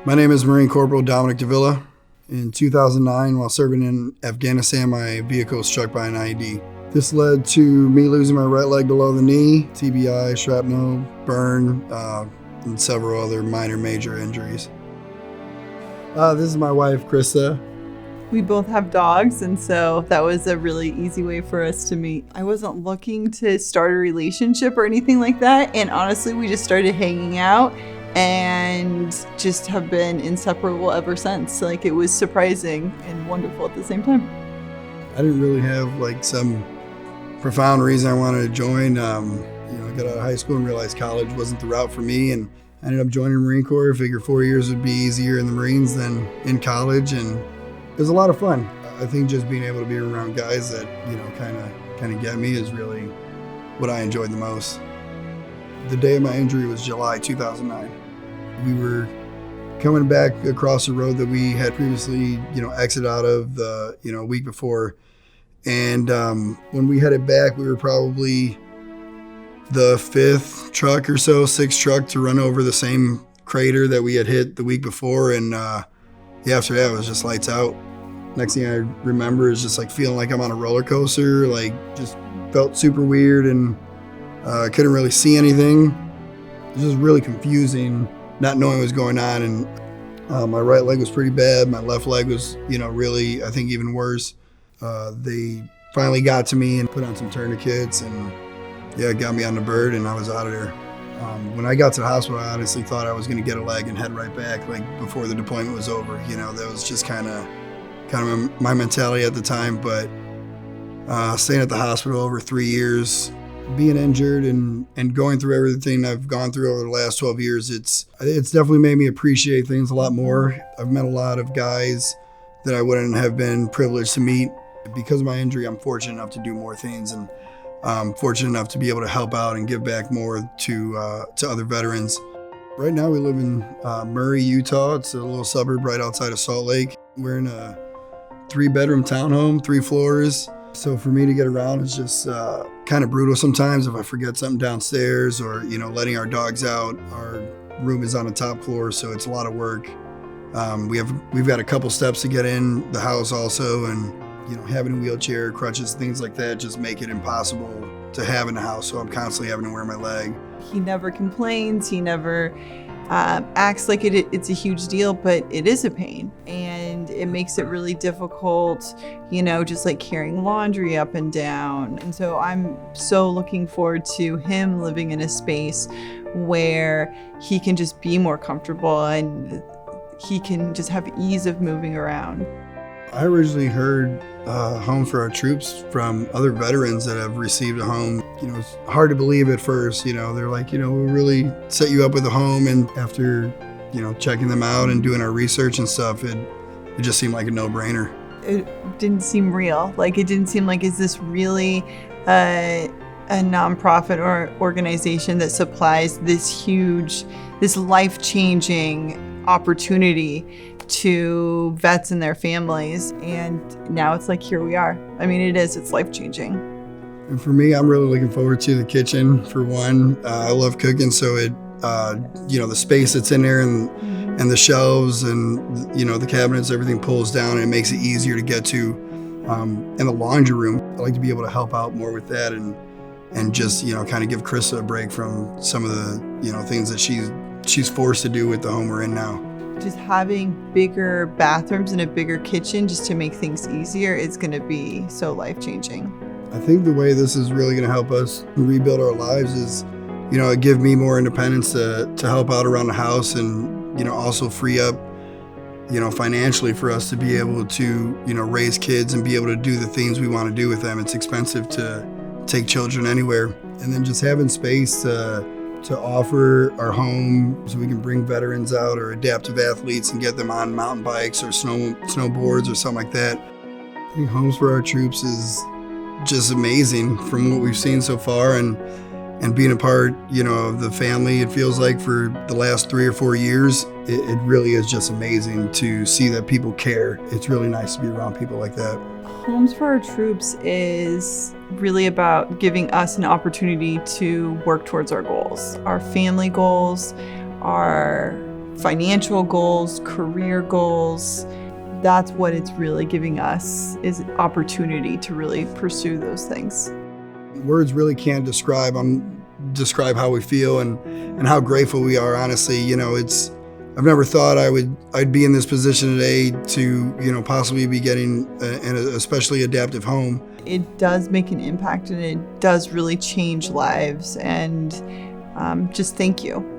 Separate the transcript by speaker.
Speaker 1: My name is Marine Corporal Dominic Davila. In 2009, while serving in Afghanistan, my vehicle was struck by an IED. This led to me losing my right leg below the knee, TBI, shrapnel, burn, and several other minor major injuries. This is my wife, Krista.
Speaker 2: We both have dogs, and so that was a really easy way for us to meet. I wasn't looking to start a relationship or anything like that, and honestly, we just started hanging out and just have been inseparable ever since. Like, it was surprising and wonderful at the same time.
Speaker 1: I didn't really have like some profound reason I wanted to join. I got out of high school and realized college wasn't the route for me, and I ended up joining the Marine Corps. I figured 4 years would be easier in the Marines than in college, and it was a lot of fun. I think just being able to be around guys that, kind of get me is really what I enjoyed the most. The day of my injury was July 2009. We were coming back across the road that we had previously, exited out of the, week before. And when we headed back, we were probably the fifth truck or so, sixth truck to run over the same crater that we had hit the week before. And after that, it was just lights out. Next thing I remember is just like feeling like I'm on a roller coaster, like just felt super weird and couldn't really see anything. It was just really confusing, not knowing what was going on. And my right leg was pretty bad. My left leg was, really, I think, even worse. They finally got to me and put on some tourniquets and, got me on the bird, and I was out of there. When I got to the hospital, I honestly thought I was going to get a leg and head right back, like before the deployment was over. That was just kind of my mentality at the time. But staying at the hospital over 3 years, being injured and going through everything I've gone through over the last 12 years, it's definitely made me appreciate things a lot more. I've met a lot of guys that I wouldn't have been privileged to meet. Because of my injury, I'm fortunate enough to do more things, and fortunate enough to be able to help out and give back more to other veterans. Right now we live in Murray, Utah. It's a little suburb right outside of Salt Lake. We're in a 3-bedroom townhome, 3 floors. So for me to get around is just kind of brutal sometimes if I forget something downstairs or, letting our dogs out. Our room is on the top floor, so it's a lot of work. We've got a couple steps to get in the house also, and having a wheelchair, crutches, things like that just make it impossible to have in the house. So I'm constantly having to wear my leg.
Speaker 2: He never complains. He never acts like it's a huge deal, but it is a pain. And it makes it really difficult, just like carrying laundry up and down. And so I'm so looking forward to him living in a space where he can just be more comfortable and he can just have ease of moving around.
Speaker 1: I originally heard Home for Our Troops from other veterans that have received a home. It's hard to believe at first. They're like, we'll really set you up with a home. And after, checking them out and doing our research and stuff, it just seemed like a no-brainer.
Speaker 2: It didn't seem real. Like, it didn't seem like, is this really a nonprofit or organization that supplies this life-changing opportunity to vets and their families? And now it's like, here we are. I mean, it's life-changing.
Speaker 1: And for me, I'm really looking forward to the kitchen, for one. I love cooking, so the space that's in there and the shelves and, the cabinets, everything pulls down and it makes it easier to get to. And the laundry room, I like to be able to help out more with that and just, kind of give Krista a break from some of the, things that she's forced to do with the home we're in now.
Speaker 2: Just having bigger bathrooms and a bigger kitchen just to make things easier is going to be so life-changing.
Speaker 1: I think the way this is really going to help us rebuild our lives is, give me more independence to help out around the house and, also free up, financially for us to be able to, raise kids and be able to do the things we want to do with them. It's expensive to take children anywhere. And then just having space to offer our home so we can bring veterans out or adaptive athletes and get them on mountain bikes or snowboards or something like that. I think Homes for Our Troops is just amazing from what we've seen so far, and being a part, of the family. It feels like for the last 3 or 4 years, it really is just amazing to see that people care. It's really nice to be around people like that.
Speaker 2: Homes for Our Troops is really about giving us an opportunity to work towards our goals, our family goals, our financial goals, career goals. That's what it's really giving us, is opportunity to really pursue those things.
Speaker 1: Words really can't describe how we feel and how grateful we are. Honestly, I've never thought I'd be in this position today to possibly be getting an especially adaptive home.
Speaker 2: It does make an impact, and it does really change lives. And just thank you.